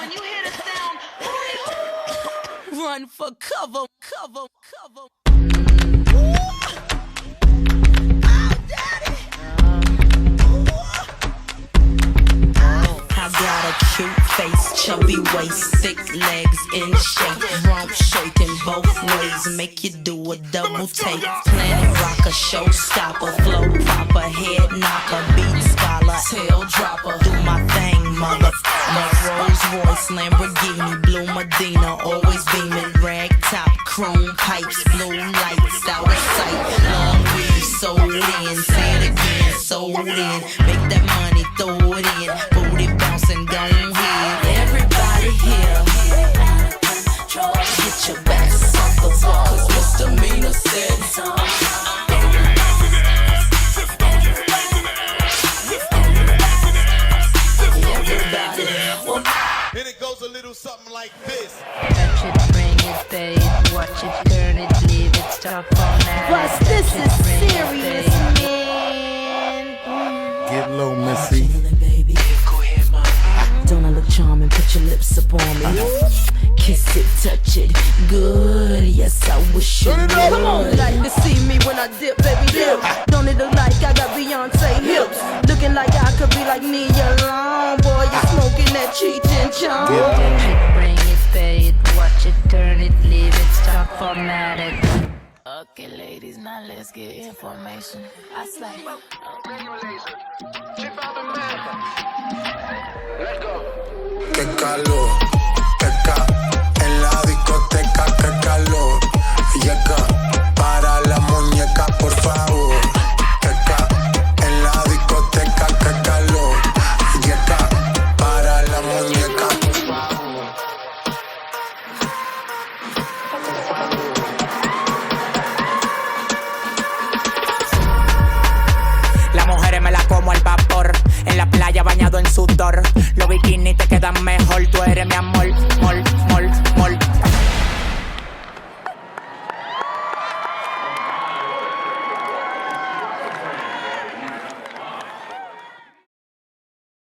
when you hear the sound, run for cover, cover, cover. I got a cute face, chubby waist, thick legs in shape, rump shaking both ways, make you do a double take. Planet rocker, showstopper, flow proper, head knocker, beat scholar, tail dropper. Do my thing, mother. Rolls Royce, Lamborghini, blue Medina, always beaming, rag top, chrome pipes, blue lights, out of sight. Long weed, sold in, say it again, sold in. Make that money, throw it in, booty bouncing, don't hit. Everybody here, get your backs off the wall, 'cause misdemeanor said so. And it goes a little something like this. Touch it, bring it, babe. Watch it, turn it, leave it, stop on that. Plus, this is serious, man. Get low, Missy. Don't I look charming? Put your lips up on me. Kiss it, touch it, good. Yes, I wish you would. Come on, like to see me when I dip, baby, dip. Don't it look like I got Beyonce hips? Looking like I could be like Nia Long. Boy, you smoking that Cheech and Chong. Touch it, bring it, babe. Watch it, turn it, leave it, stop formatted. Okay, ladies, now let's get information. I slay. Qué calor, en la discoteca, qué calor. Llega para la muñeca, por favor. En la discoteca, qué calor. Llega para la muñeca, por favor. Las mujeres me la como al vapor. En la playa bañado en sudor. Los bikinis te quedan mejor. Tú eres mi amor, amor.